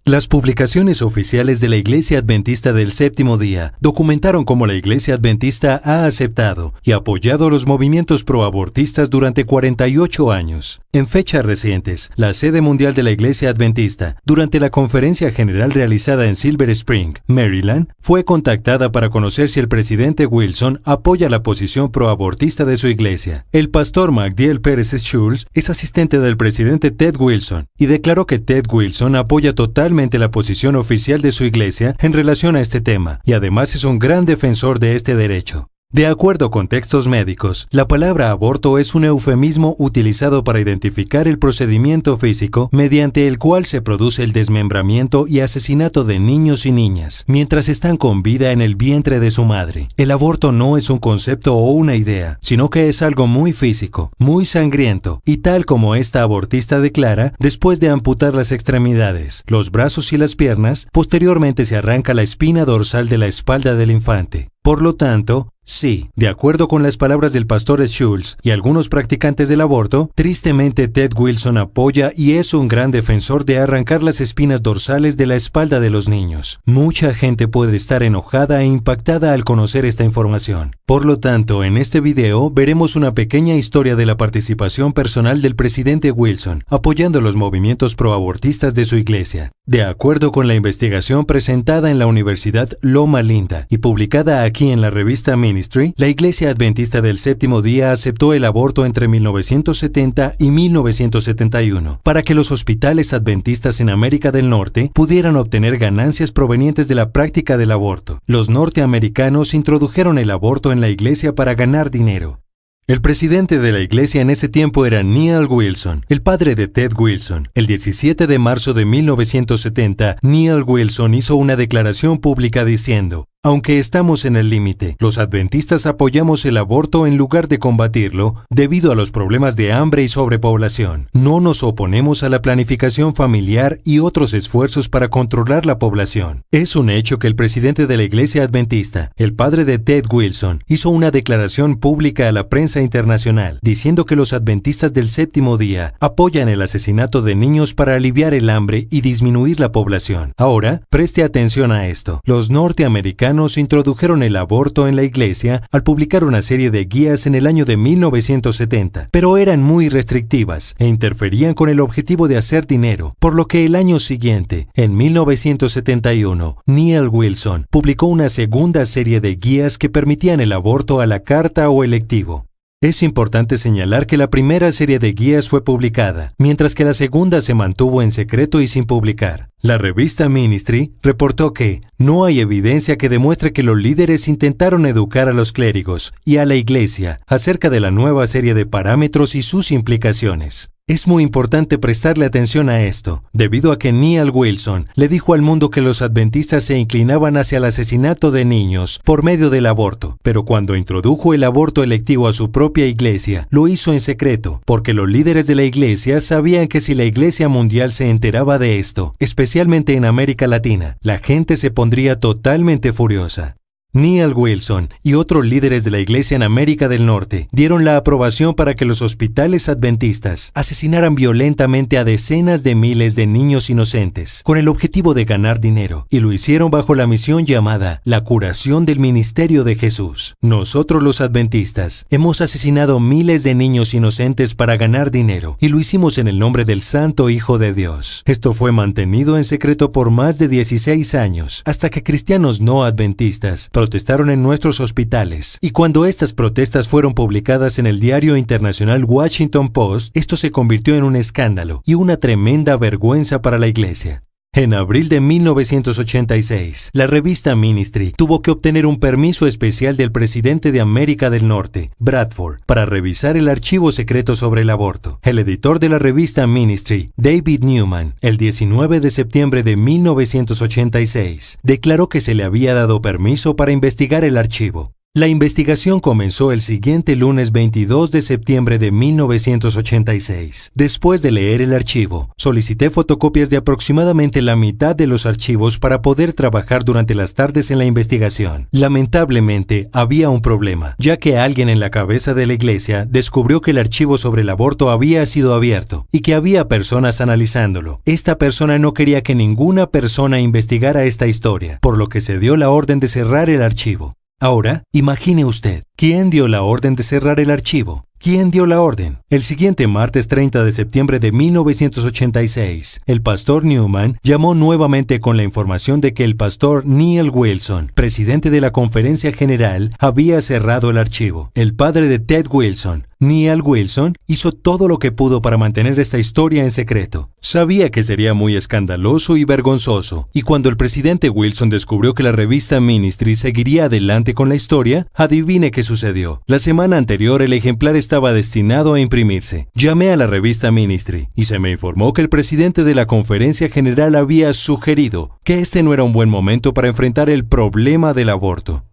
Las publicaciones oficiales de la Iglesia Adventista del Séptimo Día documentaron cómo la Iglesia Adventista ha aceptado y apoyado los movimientos proabortistas durante 48 años. En fechas recientes, la sede mundial de la Iglesia Adventista, durante la conferencia general realizada en Silver Spring, Maryland, fue contactada para conocer si el presidente Wilson apoya la posición proabortista de su iglesia. El pastor McDill Pérez Schultz es asistente del presidente Ted Wilson y declaró que Ted Wilson apoya totalmente la posición oficial de su iglesia en relación a este tema, y además es un gran defensor de este derecho. De acuerdo con textos médicos, la palabra aborto es un eufemismo utilizado para identificar el procedimiento físico mediante el cual se produce el desmembramiento y asesinato de niños y niñas mientras están con vida en el vientre de su madre. El aborto no es un concepto o una idea, sino que es algo muy físico, muy sangriento, y tal como esta abortista declara, después de amputar las extremidades, los brazos y las piernas, posteriormente se arranca la espina dorsal de la espalda del infante. Por lo tanto, sí, de acuerdo con las palabras del pastor Schultz y algunos practicantes del aborto, tristemente Ted Wilson apoya y es un gran defensor de arrancar las espinas dorsales de la espalda de los niños. Mucha gente puede estar enojada e impactada al conocer esta información. Por lo tanto, en este video veremos una pequeña historia de la participación personal del presidente Wilson, apoyando los movimientos proabortistas de su iglesia. De acuerdo con la investigación presentada en la Universidad Loma Linda y publicada aquí en la revista Ministry, la Iglesia Adventista del Séptimo Día aceptó el aborto entre 1970 y 1971 para que los hospitales adventistas en América del Norte pudieran obtener ganancias provenientes de la práctica del aborto. Los norteamericanos introdujeron el aborto en la iglesia para ganar dinero. El presidente de la iglesia en ese tiempo era Neal Wilson, el padre de Ted Wilson. El 17 de marzo de 1970, Neal Wilson hizo una declaración pública diciendo: aunque estamos en el límite, los adventistas apoyamos el aborto en lugar de combatirlo debido a los problemas de hambre y sobrepoblación. No nos oponemos a la planificación familiar y otros esfuerzos para controlar la población. Es un hecho que el presidente de la Iglesia Adventista, el padre de Ted Wilson, hizo una declaración pública a la prensa internacional diciendo que los adventistas del Séptimo Día apoyan el asesinato de niños para aliviar el hambre y disminuir la población. Ahora, preste atención a esto. Los norteamericanos introdujeron el aborto en la iglesia al publicar una serie de guías en el año de 1970, pero eran muy restrictivas e interferían con el objetivo de hacer dinero, por lo que el año siguiente, en 1971, Neal Wilson publicó una segunda serie de guías que permitían el aborto a la carta o electivo. Es importante señalar que la primera serie de guías fue publicada, mientras que la segunda se mantuvo en secreto y sin publicar. La revista Ministry reportó que no hay evidencia que demuestre que los líderes intentaron educar a los clérigos y a la iglesia acerca de la nueva serie de parámetros y sus implicaciones. Es muy importante prestarle atención a esto, debido a que Neal Wilson le dijo al mundo que los adventistas se inclinaban hacia el asesinato de niños por medio del aborto, pero cuando introdujo el aborto electivo a su propia iglesia, lo hizo en secreto, porque los líderes de la iglesia sabían que si la iglesia mundial se enteraba de esto, especialmente en América Latina, la gente se pondría totalmente furiosa. Neal Wilson y otros líderes de la iglesia en América del Norte dieron la aprobación para que los hospitales adventistas asesinaran violentamente a decenas de miles de niños inocentes con el objetivo de ganar dinero, y lo hicieron bajo la misión llamada la curación del ministerio de Jesús. Nosotros los adventistas hemos asesinado miles de niños inocentes para ganar dinero, y lo hicimos en el nombre del Santo Hijo de Dios. Esto fue mantenido en secreto por más de 16 años, hasta que cristianos no adventistas protestaron en nuestros hospitales, y cuando estas protestas fueron publicadas en el diario internacional Washington Post, esto se convirtió en un escándalo y una tremenda vergüenza para la iglesia. En abril de 1986, la revista Ministry tuvo que obtener un permiso especial del presidente de América del Norte, Bradford, para revisar el archivo secreto sobre el aborto. El editor de la revista Ministry, David Newman, el 19 de septiembre de 1986, declaró que se le había dado permiso para investigar el archivo. La investigación comenzó el siguiente lunes 22 de septiembre de 1986. Después de leer el archivo, solicité fotocopias de aproximadamente la mitad de los archivos para poder trabajar durante las tardes en la investigación. Lamentablemente, había un problema, ya que alguien en la cabeza de la iglesia descubrió que el archivo sobre el aborto había sido abierto y que había personas analizándolo. Esta persona no quería que ninguna persona investigara esta historia, por lo que se dio la orden de cerrar el archivo. Ahora, imagine usted, ¿quién dio la orden de cerrar el archivo? ¿Quién dio la orden? El siguiente martes 30 de septiembre de 1986, el pastor Newman llamó nuevamente con la información de que el pastor Neil Wilson, presidente de la Conferencia General, había cerrado el archivo. El padre de Ted Wilson, Neil Wilson, hizo todo lo que pudo para mantener esta historia en secreto. Sabía que sería muy escandaloso y vergonzoso, y cuando el presidente Wilson descubrió que la revista Ministry seguiría adelante con la historia, adivine qué sucedió. La semana anterior el ejemplar estaba destinado a imprimirse. Llamé a la revista Ministry y se me informó que el presidente de la Conferencia General había sugerido que este no era un buen momento para enfrentar el problema del aborto.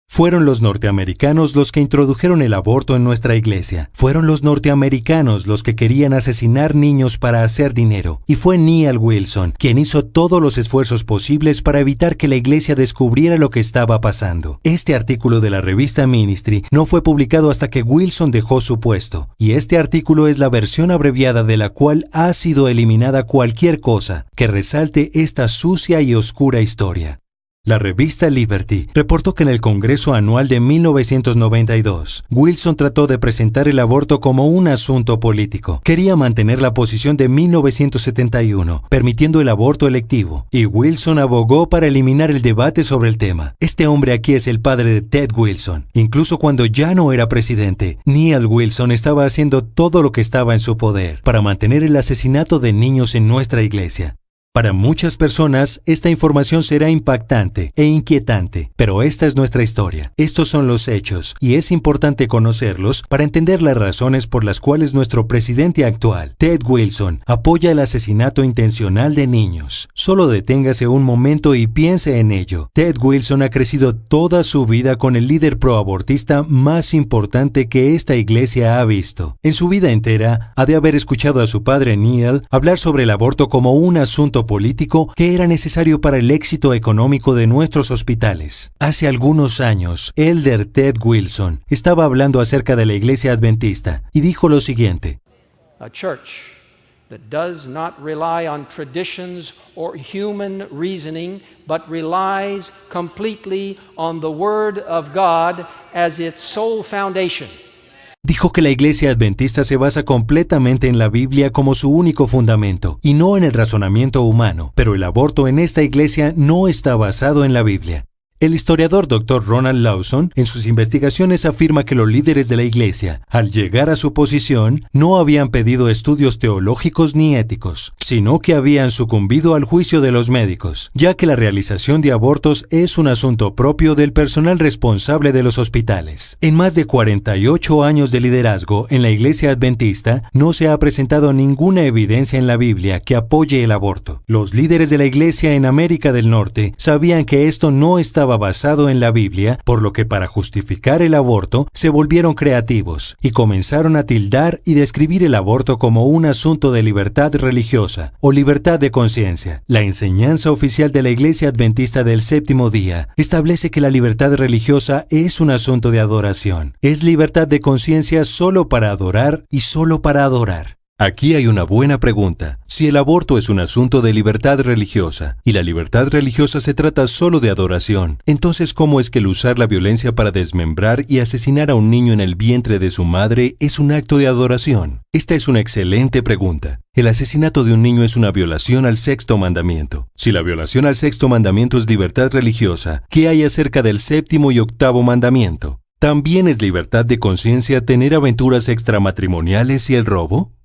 Fueron los norteamericanos los que introdujeron el aborto en nuestra iglesia. Fueron los norteamericanos los que querían asesinar niños para hacer dinero. Y fue Neil Wilson quien hizo todos los esfuerzos posibles para evitar que la iglesia descubriera lo que estaba pasando. Este artículo de la revista Ministry no fue publicado hasta que Wilson dejó su puesto. Y este artículo es la versión abreviada de la cual ha sido eliminada cualquier cosa que resalte esta sucia y oscura historia. La revista Liberty reportó que en el Congreso Anual de 1992, Wilson trató de presentar el aborto como un asunto político. Quería mantener la posición de 1971, permitiendo el aborto electivo, y Wilson abogó para eliminar el debate sobre el tema. Este hombre aquí es el padre de Ted Wilson. Incluso cuando ya no era presidente, Neil Wilson estaba haciendo todo lo que estaba en su poder para mantener el asesinato de niños en nuestra iglesia. Para muchas personas, esta información será impactante e inquietante, pero esta es nuestra historia. Estos son los hechos, y es importante conocerlos para entender las razones por las cuales nuestro presidente actual, Ted Wilson, apoya el asesinato intencional de niños. Solo deténgase un momento y piense en ello. Ted Wilson ha crecido toda su vida con el líder proabortista más importante que esta iglesia ha visto. En su vida entera, ha de haber escuchado a su padre Neil hablar sobre el aborto como un asunto político que era necesario para el éxito económico de nuestros hospitales. Hace algunos años, Elder Ted Wilson estaba hablando acerca de la iglesia adventista y dijo lo siguiente: A church that does not rely on traditions or human reasoning, but relies completely on the Word of God as its sole foundation. Dijo que la iglesia adventista se basa completamente en la Biblia como su único fundamento, y no en el razonamiento humano, pero el aborto en esta iglesia no está basado en la Biblia. El historiador Dr. Ronald Lawson, en sus investigaciones, afirma que los líderes de la iglesia, al llegar a su posición, no habían pedido estudios teológicos ni éticos, sino que habían sucumbido al juicio de los médicos, ya que la realización de abortos es un asunto propio del personal responsable de los hospitales. En más de 48 años de liderazgo en la iglesia adventista, no se ha presentado ninguna evidencia en la Biblia que apoye el aborto. Los líderes de la iglesia en América del Norte sabían que esto no estaba basado en la Biblia, por lo que para justificar el aborto se volvieron creativos y comenzaron a tildar y describir el aborto como un asunto de libertad religiosa o libertad de conciencia. La enseñanza oficial de la Iglesia Adventista del Séptimo Día establece que la libertad religiosa es un asunto de adoración. Es libertad de conciencia solo para adorar y solo para adorar. Aquí hay una buena pregunta. Si el aborto es un asunto de libertad religiosa, y la libertad religiosa se trata solo de adoración, entonces ¿cómo es que el usar la violencia para desmembrar y asesinar a un niño en el vientre de su madre es un acto de adoración? Esta es una excelente pregunta. El asesinato de un niño es una violación al sexto mandamiento. Si la violación al sexto mandamiento es libertad religiosa, ¿qué hay acerca del séptimo y octavo mandamiento? ¿También es libertad de conciencia tener aventuras extramatrimoniales y el robo?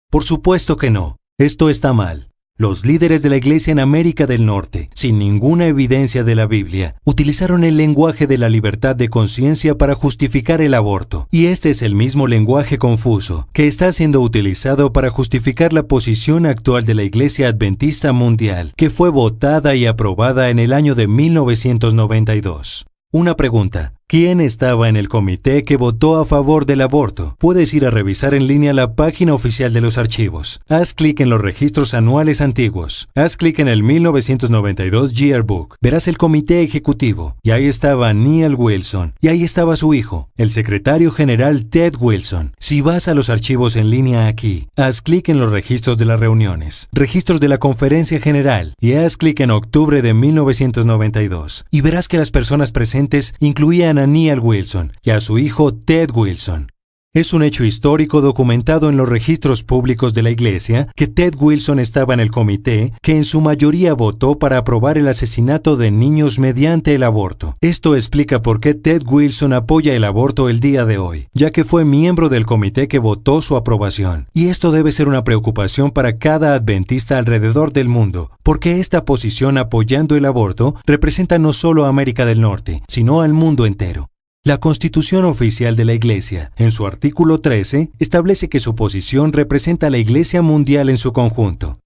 Por supuesto que no. Esto está mal. Los líderes de la iglesia en América del Norte, sin ninguna evidencia de la Biblia, utilizaron el lenguaje de la libertad de conciencia para justificar el aborto. Y este es el mismo lenguaje confuso que está siendo utilizado para justificar la posición actual de la Iglesia Adventista Mundial, que fue votada y aprobada en el año de 1992. Una pregunta. ¿Quién estaba en el comité que votó a favor del aborto? Puedes ir a revisar en línea la página oficial de los archivos. Haz clic en los registros anuales antiguos. Haz clic en el 1992 Yearbook. Verás el comité ejecutivo. Y ahí estaba Neal Wilson. Y ahí estaba su hijo, el secretario general Ted Wilson. Si vas a los archivos en línea aquí, haz clic en los registros de las reuniones, registros de la conferencia general, y haz clic en octubre de 1992. Y verás que las personas presentes incluían a Neal Wilson y a su hijo Ted Wilson. Es un hecho histórico documentado en los registros públicos de la Iglesia que Ted Wilson estaba en el comité que en su mayoría votó para aprobar el asesinato de niños mediante el aborto. Esto explica por qué Ted Wilson apoya el aborto el día de hoy, ya que fue miembro del comité que votó su aprobación. Y esto debe ser una preocupación para cada adventista alrededor del mundo, porque esta posición apoyando el aborto representa no solo a América del Norte, sino al mundo entero. La Constitución Oficial de la Iglesia, en su artículo 13, establece que su posición representa a la Iglesia mundial en su conjunto.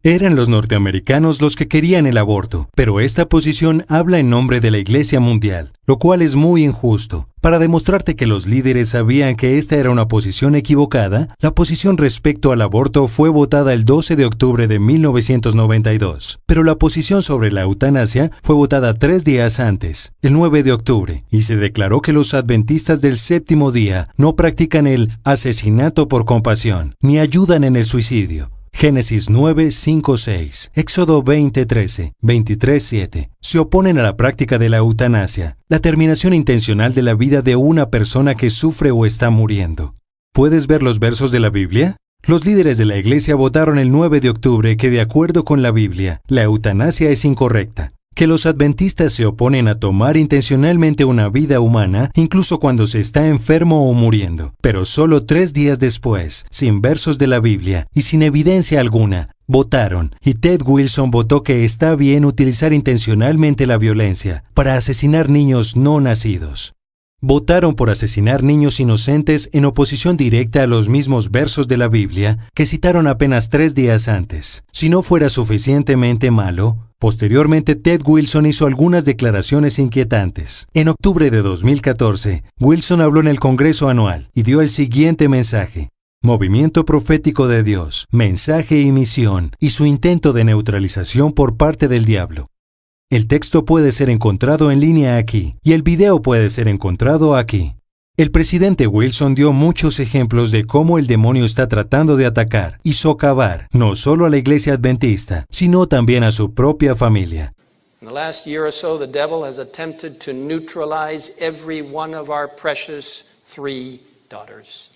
Eran los norteamericanos los que querían el aborto, pero esta posición habla en nombre de la Iglesia mundial, lo cual es muy injusto. Para demostrarte que los líderes sabían que esta era una posición equivocada, la posición respecto al aborto fue votada el 12 de octubre de 1992, pero la posición sobre la eutanasia fue votada 3 días antes, el 9 de octubre, y se declaró que los adventistas del séptimo día no practican el asesinato por compasión, ni ayudan en el suicidio. Génesis 9, 5, 6, Éxodo 20, 13, 23, 7. Se oponen a la práctica de la eutanasia, la terminación intencional de la vida de una persona que sufre o está muriendo. ¿Puedes ver los versos de la Biblia? Los líderes de la Iglesia votaron el 9 de octubre que, de acuerdo con la Biblia, la eutanasia es incorrecta. Que los adventistas se oponen a tomar intencionalmente una vida humana, incluso cuando se está enfermo o muriendo. Pero solo 3 días después, sin versos de la Biblia y sin evidencia alguna, votaron, y Ted Wilson votó que está bien utilizar intencionalmente la violencia para asesinar niños no nacidos. Votaron por asesinar niños inocentes en oposición directa a los mismos versos de la Biblia que citaron apenas 3 días antes. Si no fuera suficientemente malo, posteriormente Ted Wilson hizo algunas declaraciones inquietantes. En octubre de 2014, Wilson habló en el Congreso anual y dio el siguiente mensaje: Movimiento profético de Dios, mensaje y misión, y su intento de neutralización por parte del diablo. El texto puede ser encontrado en línea aquí, y el video puede ser encontrado aquí. El presidente Wilson dio muchos ejemplos de cómo el demonio está tratando de atacar y socavar no solo a la iglesia adventista, sino también a su propia familia. In the last year or so, the devil has attempted to neutralize every one of our precious 3 daughters.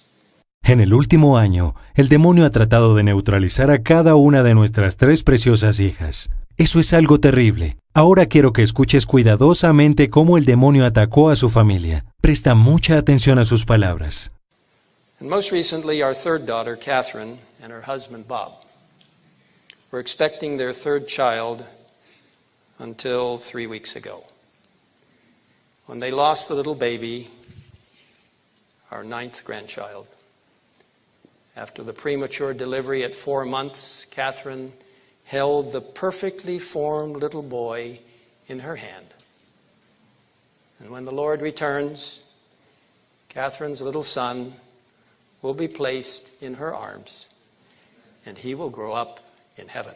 En el último año, el demonio ha tratado de neutralizar a cada una de nuestras 3 preciosas hijas. Eso es algo terrible. Ahora quiero que escuches cuidadosamente cómo el demonio atacó a su familia. Presta mucha atención a sus palabras. And most recently, our 3rd daughter, Catherine, and her husband, Bob, were expecting their 3rd child until 3 weeks ago, when they lost the little baby, our 9th grandchild. After the premature delivery at 4 months, Catherine held the perfectly formed little boy in her hand. And when the Lord returns, Catherine's little son will be placed in her arms, and he will grow up in heaven.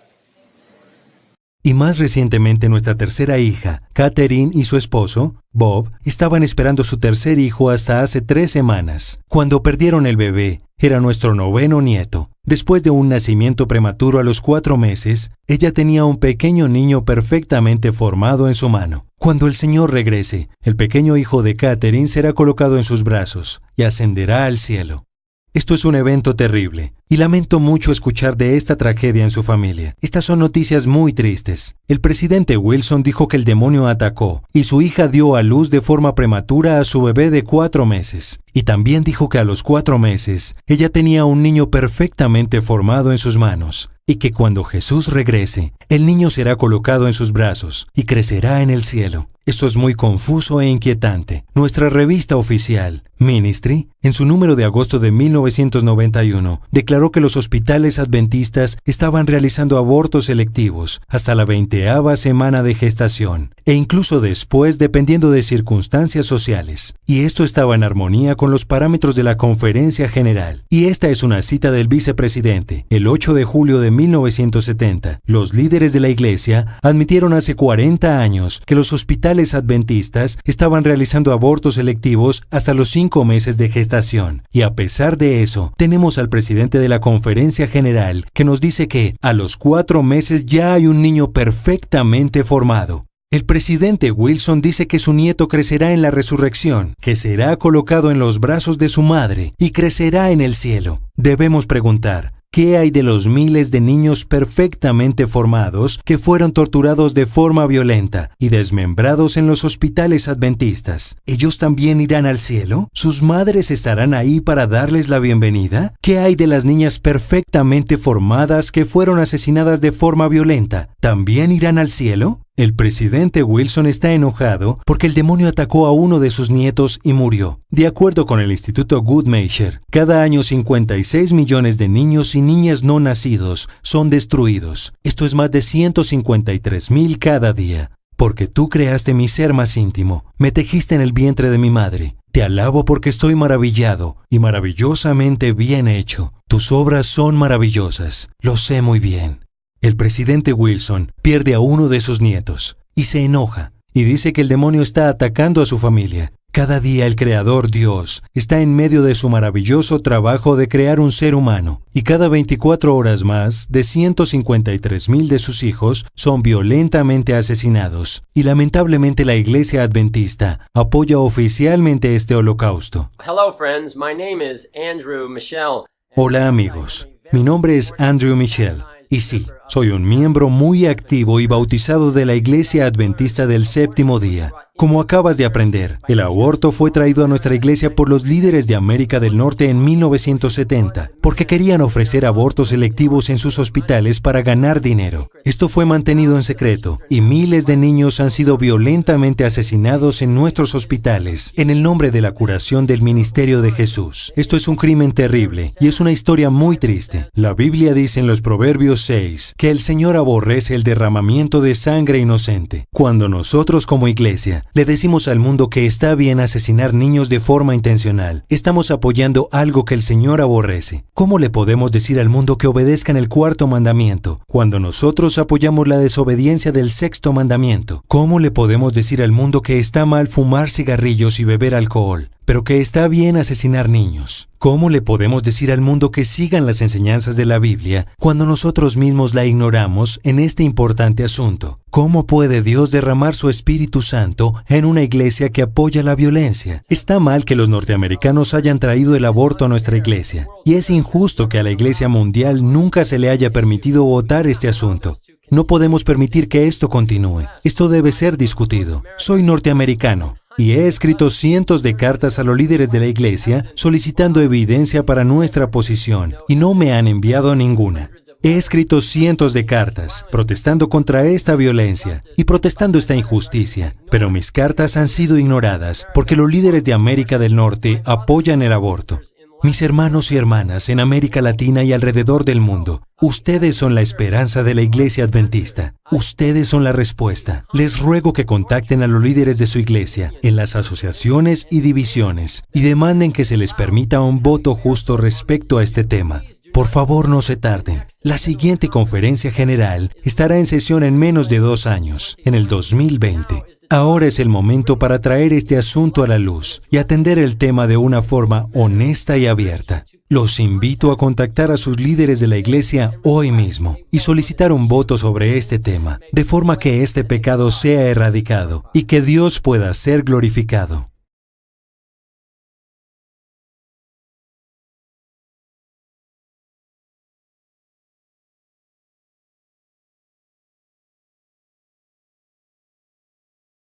Y más recientemente nuestra tercera hija, Catherine, y su esposo, Bob, estaban esperando su tercer hijo hasta hace 3 semanas. Cuando perdieron el bebé, era nuestro 9º nieto. Después de un nacimiento prematuro a los 4 meses, ella tenía un pequeño niño perfectamente formado en su mano. Cuando el Señor regrese, el pequeño hijo de Catherine será colocado en sus brazos y ascenderá al cielo. Esto es un evento terrible, y lamento mucho escuchar de esta tragedia en su familia. Estas son noticias muy tristes. El presidente Wilson dijo que el demonio atacó, y su hija dio a luz de forma prematura a su bebé de 4 meses. Y también dijo que a los 4 meses, ella tenía un niño perfectamente formado en sus manos, y que cuando Jesús regrese, el niño será colocado en sus brazos, y crecerá en el cielo. Esto es muy confuso e inquietante. Nuestra revista oficial, Ministry, en su número de agosto de 1991, declaró que los hospitales adventistas estaban realizando abortos selectivos hasta la 20ª semana de gestación, e incluso después dependiendo de circunstancias sociales. Y esto estaba en armonía con los parámetros de la Conferencia General. Y esta es una cita del vicepresidente. El 8 de julio de 1970, los líderes de la Iglesia admitieron hace 40 años que los hospitales adventistas estaban realizando abortos selectivos hasta los 5 meses de gestación. Y a pesar de eso, tenemos al presidente de la Conferencia General que nos dice que a los 4 meses ya hay un niño perfectamente formado. El presidente Wilson dice que su nieto crecerá en la resurrección, que será colocado en los brazos de su madre y crecerá en el cielo. Debemos preguntar, ¿qué hay de los miles de niños perfectamente formados que fueron torturados de forma violenta y desmembrados en los hospitales adventistas? ¿Ellos también irán al cielo? ¿Sus madres estarán ahí para darles la bienvenida? ¿Qué hay de las niñas perfectamente formadas que fueron asesinadas de forma violenta? ¿También irán al cielo? El presidente Wilson está enojado porque el demonio atacó a uno de sus nietos y murió. De acuerdo con el Instituto Guttmacher, cada año 56 millones de niños y niñas no nacidos son destruidos. Esto es más de 153,000 cada día. Porque tú creaste mi ser más íntimo, me tejiste en el vientre de mi madre. Te alabo porque estoy maravillado y maravillosamente bien hecho. Tus obras son maravillosas, lo sé muy bien. El presidente Wilson pierde a uno de sus nietos y se enoja y dice que el demonio está atacando a su familia. Cada día el Creador Dios está en medio de su maravilloso trabajo de crear un ser humano y cada 24 horas más de 153,000 de sus hijos son violentamente asesinados. Y lamentablemente la Iglesia Adventista apoya oficialmente este holocausto. Hello friends, my name is Andrew Michel. Hola amigos, mi nombre es Andrew Michel. Y sí, soy un miembro muy activo y bautizado de la Iglesia Adventista del Séptimo Día. Como acabas de aprender, el aborto fue traído a nuestra iglesia por los líderes de América del Norte en 1970, porque querían ofrecer abortos selectivos en sus hospitales para ganar dinero. Esto fue mantenido en secreto, y miles de niños han sido violentamente asesinados en nuestros hospitales, en el nombre de la curación del ministerio de Jesús. Esto es un crimen terrible, y es una historia muy triste. La Biblia dice en los Proverbios 6, que el Señor aborrece el derramamiento de sangre inocente. Cuando nosotros como iglesia le decimos al mundo que está bien asesinar niños de forma intencional, estamos apoyando algo que el Señor aborrece. ¿Cómo le podemos decir al mundo que obedezcan el 4º mandamiento cuando nosotros apoyamos la desobediencia del 6º mandamiento? ¿Cómo le podemos decir al mundo que está mal fumar cigarrillos y beber alcohol, pero que está bien asesinar niños? ¿Cómo le podemos decir al mundo que sigan las enseñanzas de la Biblia cuando nosotros mismos la ignoramos en este importante asunto? ¿Cómo puede Dios derramar su Espíritu Santo en una iglesia que apoya la violencia? Está mal que los norteamericanos hayan traído el aborto a nuestra iglesia, y es injusto que a la iglesia mundial nunca se le haya permitido votar este asunto. No podemos permitir que esto continúe. Esto debe ser discutido. Soy norteamericano y he escrito cientos de cartas a los líderes de la iglesia solicitando evidencia para nuestra posición y no me han enviado ninguna. He escrito cientos de cartas protestando contra esta violencia y protestando esta injusticia, pero mis cartas han sido ignoradas porque los líderes de América del Norte apoyan el aborto. Mis hermanos y hermanas en América Latina y alrededor del mundo, ustedes son la esperanza de la Iglesia Adventista. Ustedes son la respuesta. Les ruego que contacten a los líderes de su iglesia en las asociaciones y divisiones y demanden que se les permita un voto justo respecto a este tema. Por favor, no se tarden. La siguiente conferencia general estará en sesión en menos de 2 años, en el 2020. Ahora es el momento para traer este asunto a la luz y atender el tema de una forma honesta y abierta. Los invito a contactar a sus líderes de la iglesia hoy mismo y solicitar un voto sobre este tema, de forma que este pecado sea erradicado y que Dios pueda ser glorificado.